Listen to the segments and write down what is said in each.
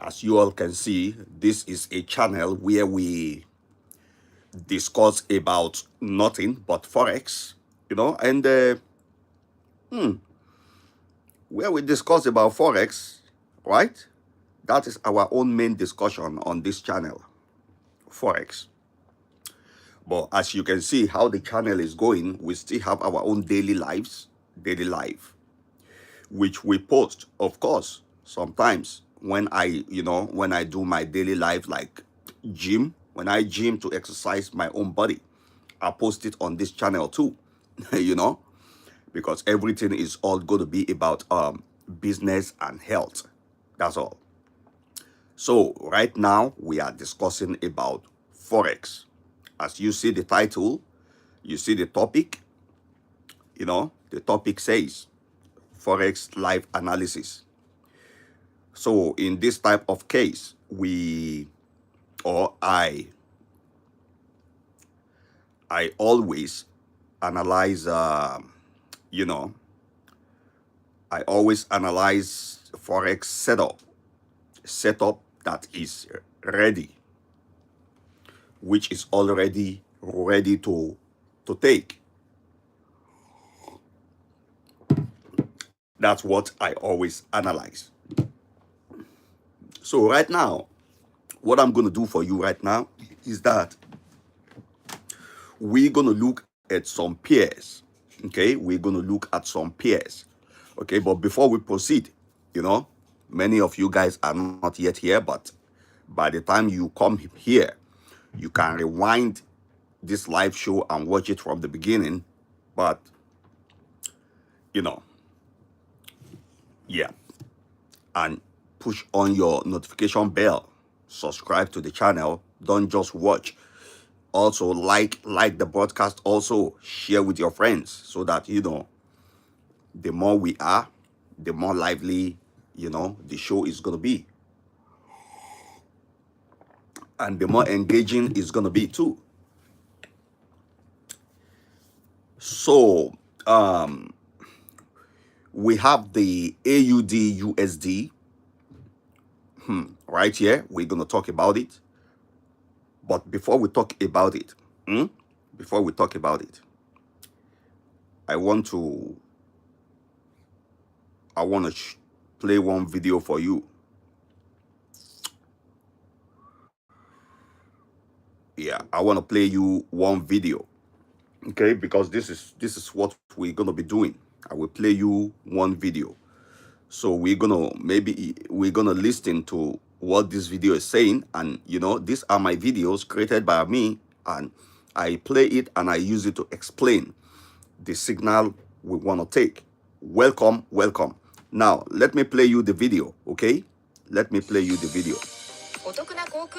As you all can see, this is a channel where we discuss about nothing but Forex, and where we discuss about Forex, right? That is our own main discussion on this channel, Forex. But as you can see how the channel is going, we still have our own daily life, which we post, of course, sometimes when I do my daily life, like gym, when I gym to exercise my own body, I post it on this channel too, you know, because everything is all going to be about business and health. That's all. So right now we are discussing about Forex. As you see the title, you see the topic, the topic says Forex live analysis. So in this type of case, I always analyze, you know, I always analyze Forex setup that is ready, which is already ready to take. That's what I always analyze. So right now, what I'm going to do for you right now is that we're going to look at some pairs. Okay, we're going to look at some pairs. Okay, but before we proceed, many of you guys are not yet here, but by the time you come here, you can rewind this live show and watch it from the beginning. But, you know, yeah, and push on your notification bell, subscribe to the channel, don't just watch. Also like the broadcast, also share with your friends, so that the more we are, the more lively the show is going to be, and the more engaging it's going to be too. So we have the AUD USD right here. We're going to talk about it. But before we talk about it, I want to play one video for you. Yeah, I want to play you one video. Okay, because this is what we're going to be doing. I will play you one video. So we're gonna listen to what this video is saying, and these are my videos created by me, and I play it and I use it to explain the signal we want to take. Welcome. Now let me play you the video. Okay, let me play you the video.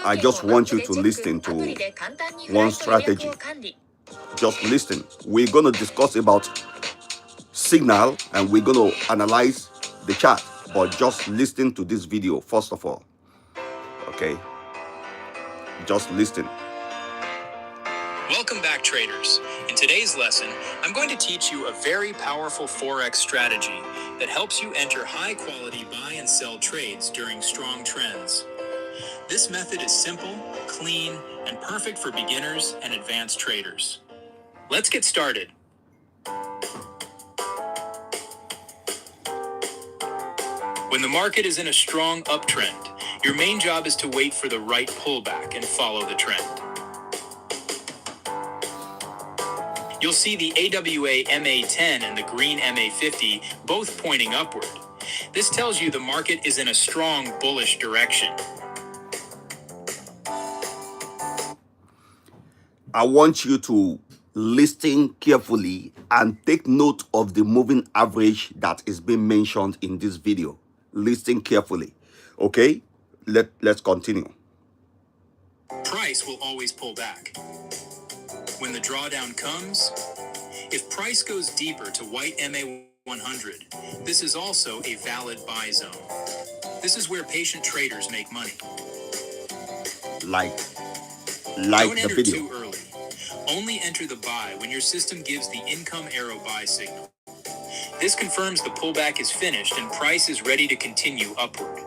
I just want you to listen to one strategy. Just listen. We're gonna discuss about signal and we're gonna analyze the chart, but just listen to this video first of all. Okay, just listen. Welcome back, traders. In today's lesson, I'm going to teach you a very powerful Forex strategy that helps you enter high-quality buy and sell trades during strong trends. This method is simple, clean, and perfect for beginners and advanced traders. Let's get started. When the market is in a strong uptrend, your main job is to wait for the right pullback and follow the trend. You'll see the AWA MA10 and the green MA50 both pointing upward. This tells you the market is in a strong bullish direction. I want you to listen carefully and take note of the moving average that is being mentioned in this video. Listen carefully. Okay, let's continue. Price will always pull back. When the drawdown comes, if price goes deeper to white MA100, this is also a valid buy zone. This is where patient traders make money. Like Don't the enter video. too early. Only enter the buy when your system gives the income arrow buy signal. This confirms the pullback is finished and price is ready to continue upward.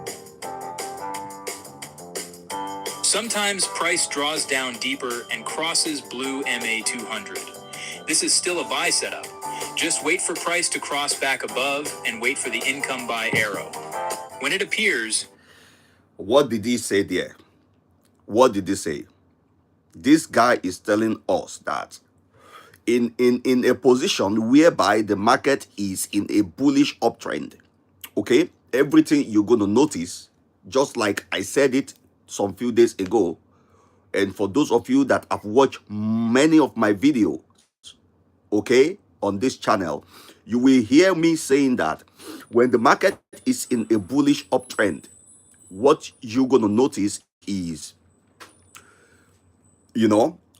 Sometimes price draws down deeper and crosses blue MA200. This is still a buy setup. Just wait for price to cross back above and wait for the income buy arrow. When it appears, what did he say there? What did he say? This guy is telling us that in a position whereby the market is in a bullish uptrend, okay, everything you're going to notice, just like I said it some few days ago, and for those of you that have watched many of my videos, okay, on this channel, you will hear me saying that when the market is in a bullish uptrend, what you're going to notice is,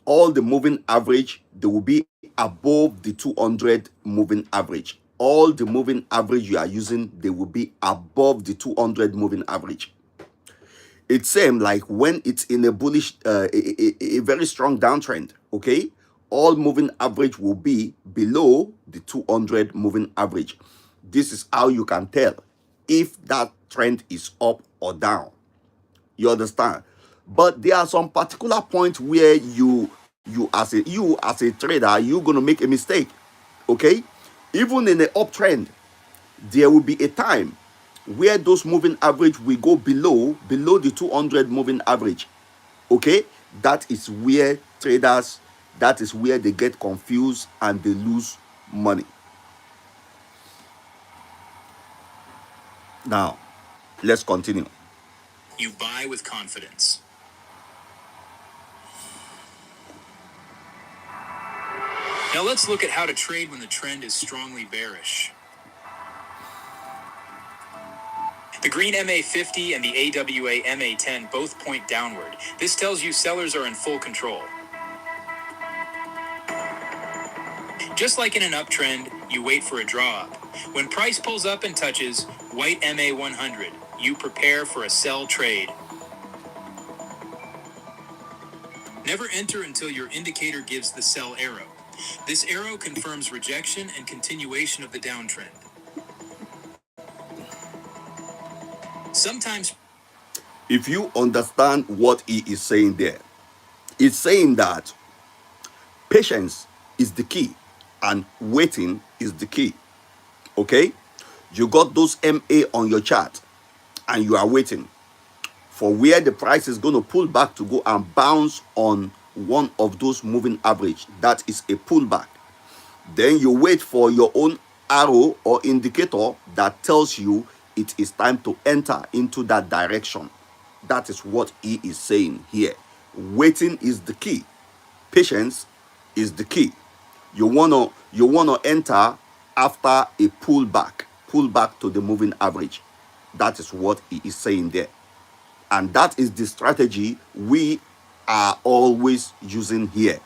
all the moving average, they will be above the 200 moving average. All the moving average you are using, they will be above the 200 moving average. It seems like when it's in a bullish, a very strong downtrend, okay, all moving average will be below the 200 moving average. This is how you can tell if that trend is up or down. You understand? But there are some particular points where you as a trader, you're going to make a mistake. Okay? Even in the uptrend, there will be a time where those moving average will go below the 200 moving average. Okay? That is where traders, that is where they get confused and they lose money. Now, let's continue. you buy with confidence. Now let's look at how to trade when the trend is strongly bearish. The green MA50 and the AWA MA10 both point downward. This tells you sellers are in full control. Just like in an uptrend, you wait for a draw up. When price pulls up and touches white MA100, you prepare for a sell trade. Never enter until your indicator gives the sell arrow. This arrow confirms rejection and continuation of the downtrend. Sometimes, if you understand what he is saying there, it's saying that patience is the key and waiting is the key. Okay? You got those MA on your chart and you are waiting for where the price is going to pull back to go and bounce on one of those moving average. That is a pullback. Then you wait for your own arrow or indicator that tells you it is time to enter into that direction. That is what he is saying here. Waiting is the key. Patience is the key. You wanna enter after a pullback to the moving average. That is what he is saying there. And that is the strategy we are always using here.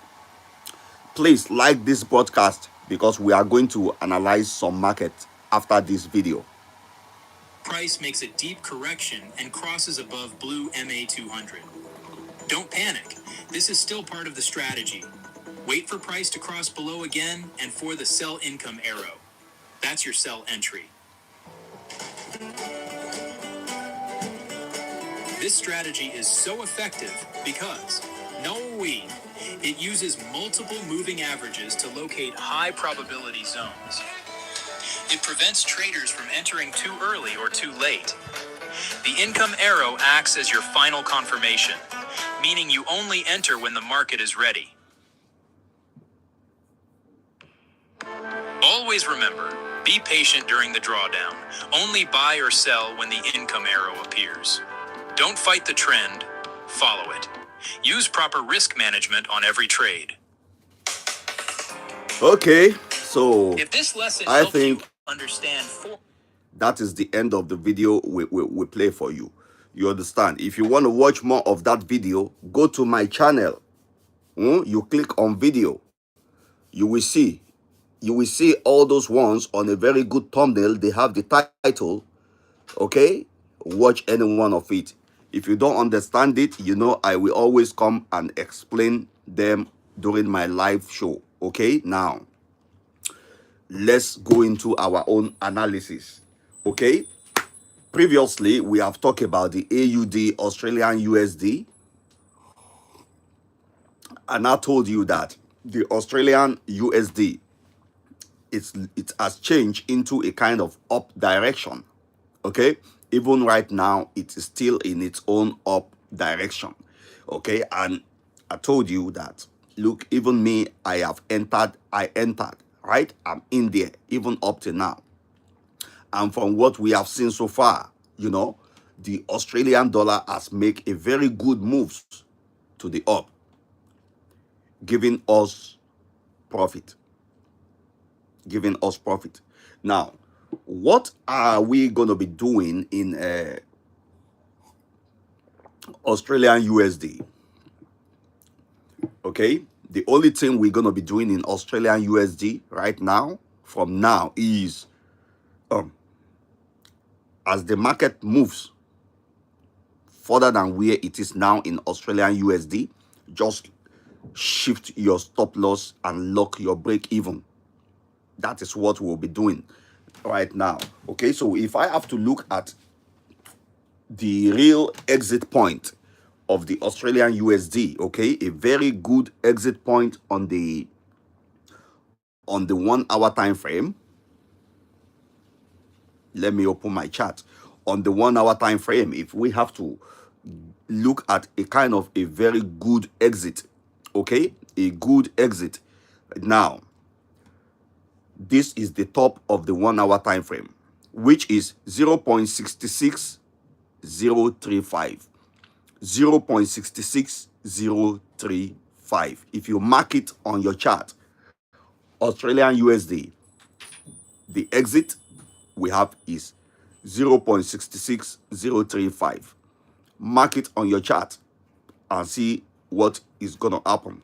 Please like this broadcast because we are going to analyze some market after this video. price makes a deep correction and crosses above blue MA200. Don't panic. This is still part of the strategy. Wait for price to cross below again and for the sell income arrow. That's your sell entry. This strategy is so effective because, it uses multiple moving averages to locate high probability zones. It prevents traders from entering too early or too late. The income arrow acts as your final confirmation, meaning you only enter when the market is ready. Always remember, be patient during the drawdown. Only buy or sell when the income arrow appears. Don't fight the trend, follow it. Use proper risk management on every trade. Okay, so If this lesson I helped think you understand that is the end of the video we play for you. You understand? If you want to watch more of that video, go to my channel. You click on video. You will see all those ones on a very good thumbnail. They have the title. Okay? Watch any one of it. If you don't understand it, I will always come and explain them during my live show. Okay? Now, let's go into our own analysis. Okay? Previously, we have talked about the AUD, Australian USD. And I told you that the Australian USD, it has changed into a kind of up direction. Okay, even right now it is still in its own up direction. Okay, and I told you that, look, even me, I entered, right? I'm in there even up to now. And from what we have seen so far, the Australian dollar has made a very good moves to the up, giving us profit, giving us profit. Now, what are we going to be doing in Australian USD? Okay, the only thing we're going to be doing in Australian USD right now, from now, is as the market moves further than where it is now in Australian USD, just shift your stop loss and lock your break even. That is what we'll be doing right now. Okay, so if I have to look at the real exit point of the Australian USD, okay, a very good exit point on the 1 hour time frame. Let me open my chart. On the 1 hour time frame, if we have to look at a kind of a very good exit, okay, a good exit. Now, this is the top of the 1 hour time frame, which is 0.66035. 0.66035. If you mark it on your chart, Australian USD, the exit we have is 0.66035. Mark it on your chart and see what is going to happen.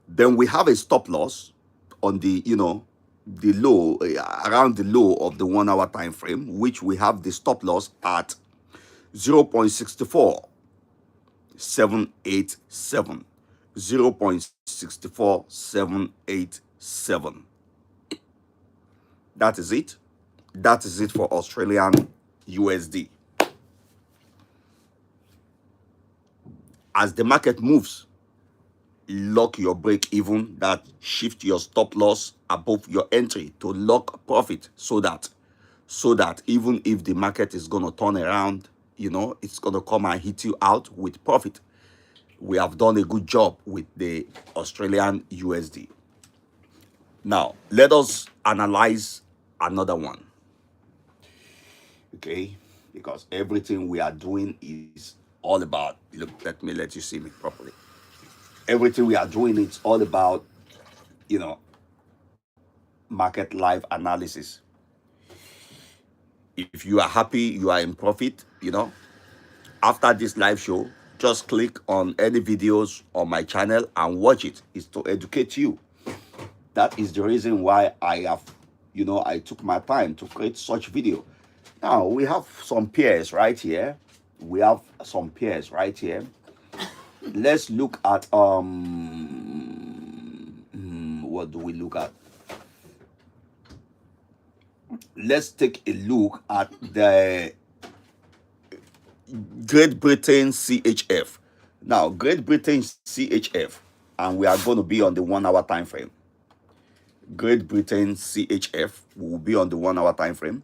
Then we have a stop loss on the, the low, around the low of the 1 hour time frame, which we have the stop loss at 0.64787. 0.64787. That is it. That is it for Australian USD. As the market moves, lock your break even, that shift your stop loss above your entry to lock profit, so that even if the market is going to turn around, it's going to come and hit you out with profit. We have done a good job with the Australian USD. Now, let us analyze another one. Okay, because everything we are doing is all about, look, let you see me properly. Everything we are doing, it's all about, market live analysis. If you are happy, you are in profit, after this live show, just click on any videos on my channel and watch it. It's to educate you. That is the reason why I have, I took my time to create such video. Now, we have some pairs right here. Let's look at, what do we look at? Let's take a look at the Great Britain CHF. Now, Great Britain CHF, and we are going to be on the 1 hour time frame. Great Britain CHF will be on the 1 hour time frame.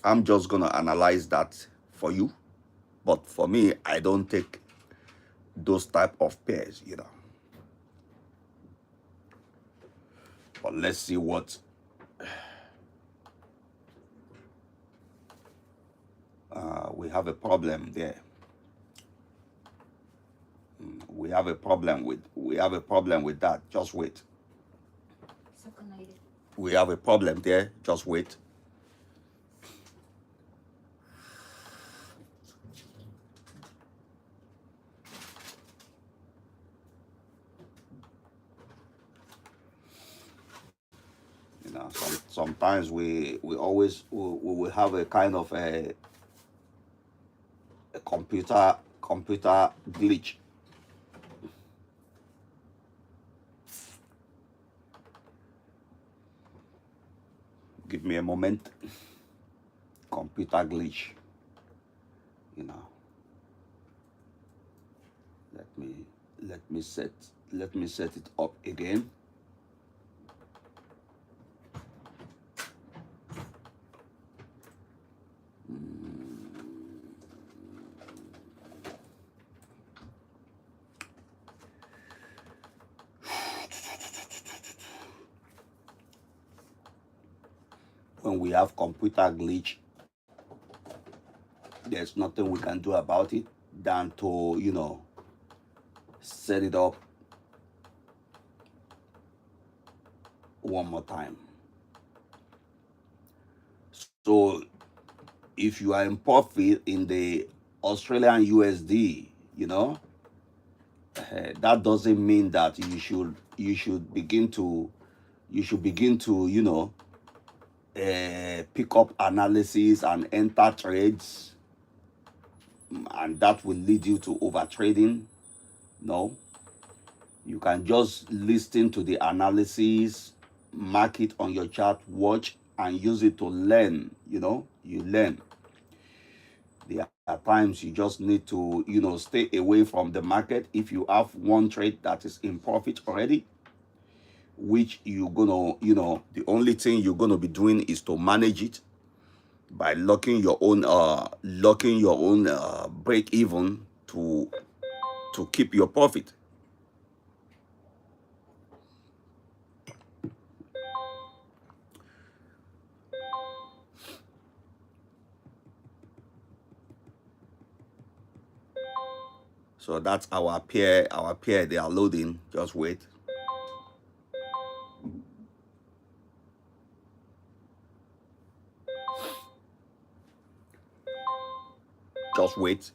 I'm just going to analyze that for you. But for me, I don't take those type of pairs, But let's see what we have a problem there. We have a problem with that. Just wait. We have a problem there. Just wait. Sometimes we will have a kind of a computer glitch. Give me a moment. computer glitch, you know. Let me set it up again. When we have computer glitch, there's nothing we can do about it than to, you know, set it up one more time. So if you are in profit in the Australian USD, you know, that doesn't mean that you should begin to you know, pick up analysis and enter trades, and that will lead you to over trading. No, you can just listen to the analysis, mark it on your chart, watch, and use it to learn. You know, you learn. There are times you just need to, you know, stay away from the market. If you have one trade that is in profit already, which you're gonna, you know, the only thing you're gonna be doing is to manage it by locking your own break even to keep your profit. So that's our pair. They are loading. Just wait. Just wait.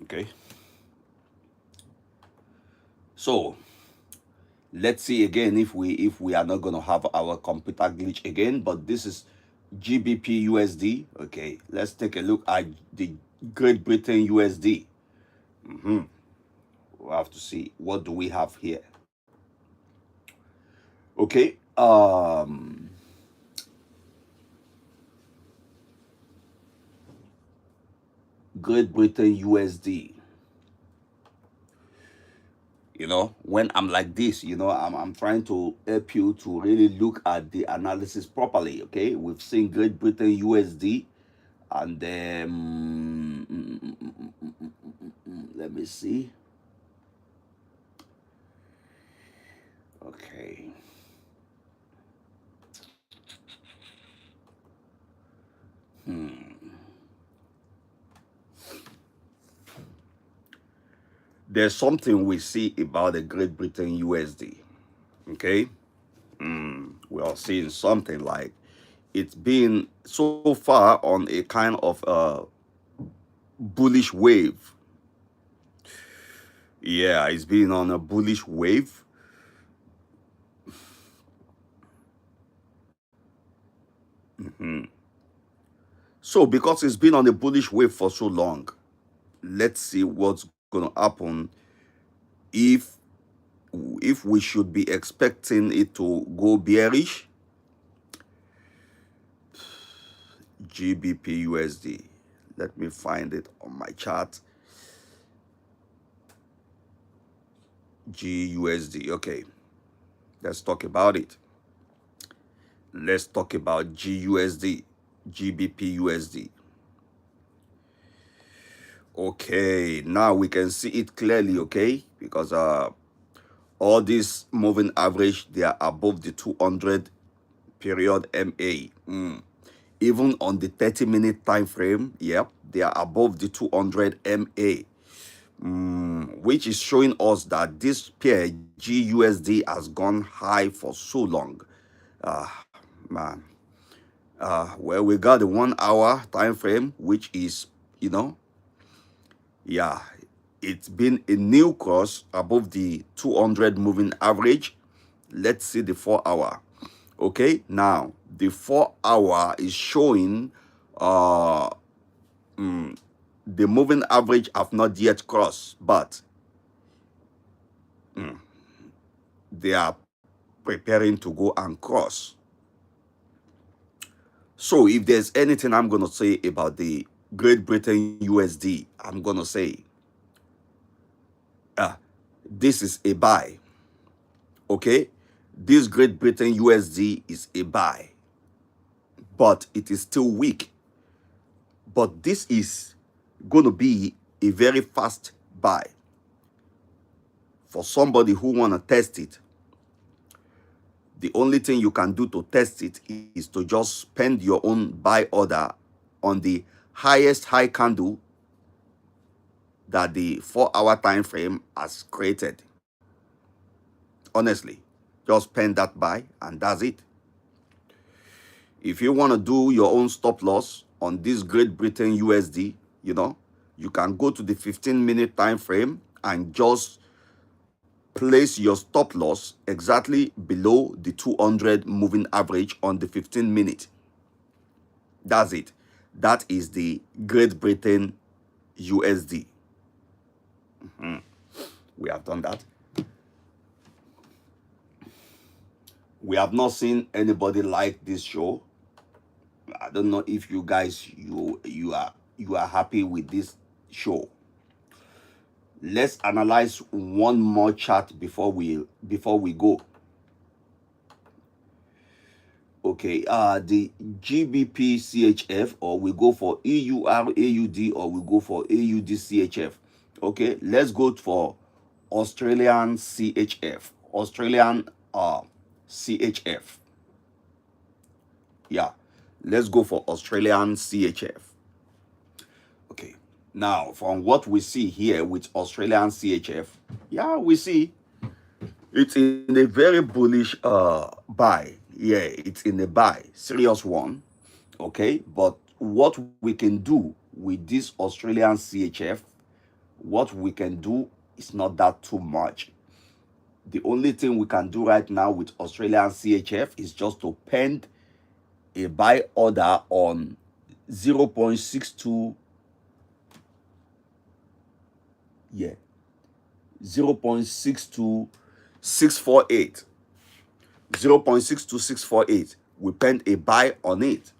Okay. So let's see again if we are not going to have our computer glitch again. But this is GBP USD. Okay, let's take a look at the Great Britain USD. We'll have to see what do we have here. Okay. Great Britain USD. You know, when I'm like this, you know, I'm trying to help you to really look at the analysis properly. Okay, we've seen Great Britain USD, and then let me see. Okay. There's something we see about the Great Britain USD. Okay. We are seeing something like it's been so far on a kind of bullish wave. Yeah, it's been on a bullish wave. So because it's been on a bullish wave for so long, let's see what's going to happen if we should be expecting it to go bearish. GBP USD. Let me find it on my chart. GUSD. Okay. Let's talk about it. Let's talk about GUSD. GBP USD. Okay, now we can see it clearly, okay? Because all these moving average, they are above the 200 period MA. Even on the 30-minute time frame, yep, they are above the 200 MA. Which is showing us that this pair GUSD has gone high for so long. Man. Well, we got the 1 hour time frame, which is, you know, yeah, it's been a new cross above the 200 moving average. Let's see the 4 hour. Okay, now the 4 hour is showing the moving average have not yet crossed, but they are preparing to go and cross. So if there's anything I'm going to say about the Great Britain USD, I'm going to say this is a buy. Okay? This Great Britain USD is a buy, but it is still weak. But this is going to be a very fast buy for somebody who want to test it. The only thing you can do to test it is to just spend your own buy order on the highest high candle that the 4-hour time frame has created. Honestly, just spend that buy and that's it. If you want to do your own stop loss on this Great Britain USD, you can go to the 15-minute time frame and just place your stop loss exactly below the 200 moving average on the 15-minute. That's it. That is the Great Britain USD. We have done that. We have not seen anybody like this show. I don't know if you guys you are happy with this show. Let's analyze one more chart before we go. Okay, the GBP CHF, or we go for EUR AUD, or we go for AUD CHF. Okay, let's go for Australian CHF. Australian CHF. Yeah, let's go for Australian CHF. Okay, now from what we see here with Australian CHF, yeah, we see it's in a very bullish buy. Yeah, it's in a buy, serious one. Okay, but what we can do with this Australian CHF, what we can do is not that too much. The only thing we can do right now with Australian CHF is just to pen a buy order on 0.62, yeah, 0.62648. 0.62648. We penned a buy on it,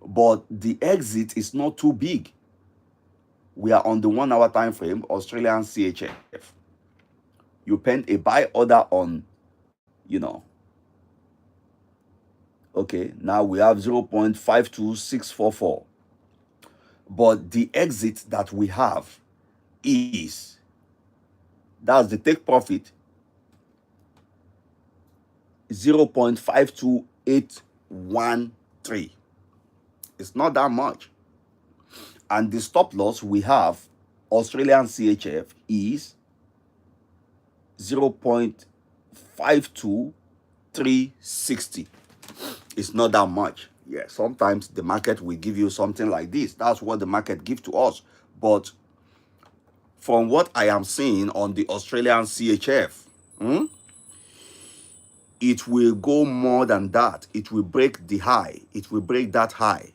but the exit is not too big. We are on the 1-hour time frame, Australian CHF. You penned a buy order on, okay, now we have 0.52644. But the exit that we have is, that's the take profit, 0.52813. It's not that much. And the stop loss we have, Australian CHF, is 0.52360. It's not that much. Yeah, sometimes the market will give you something like this. That's what the market gives to us. But from what I am seeing on the Australian CHF, it will go more than that. It will break the high. It will break that high.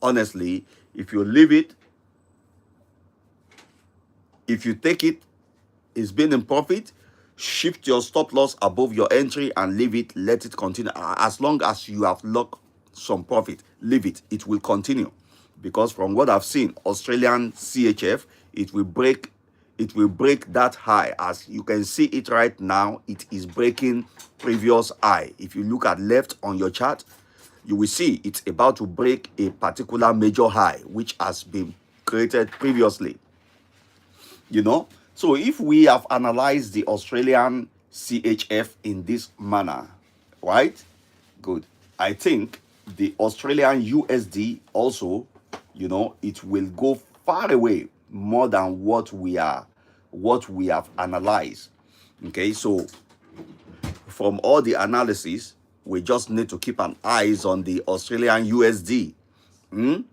Honestly, if you leave it, if you take it, it's been in profit, shift your stop loss above your entry and leave it, let it continue. As long as you have locked some profit, leave it. It will continue. Because from what I've seen, Australian CHF, it will break that high. As you can see it right now, it is breaking previous high. If you look at left on your chart, you will see it's about to break a particular major high which has been created previously. So if we have analyzed the Australian CHF in this manner, right? Good. I think the Australian USD also, it will go far away more than what we have analyzed. Okay, so from all the analysis, we just need to keep an eyes on the Australian USD and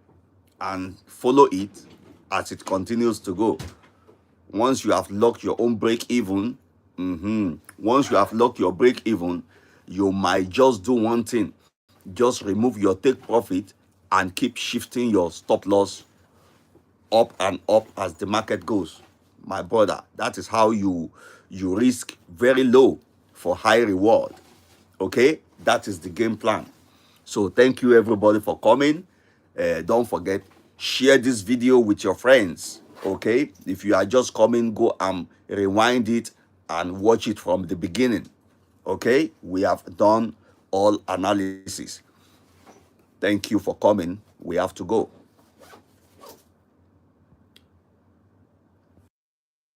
follow it as it continues to go. Once you have locked your own break even, once you have locked your break even, you might just do one thing. Just remove your take profit and keep shifting your stop loss up and up as the market goes. my brother. That is how you risk very low for high reward. Okay, that is the game plan. So thank you everybody for coming. Don't forget, share this video with your friends. Okay, if you are just coming, go and rewind it and watch it from the beginning. Okay, we have done all analysis. Thank you for coming. We have to go.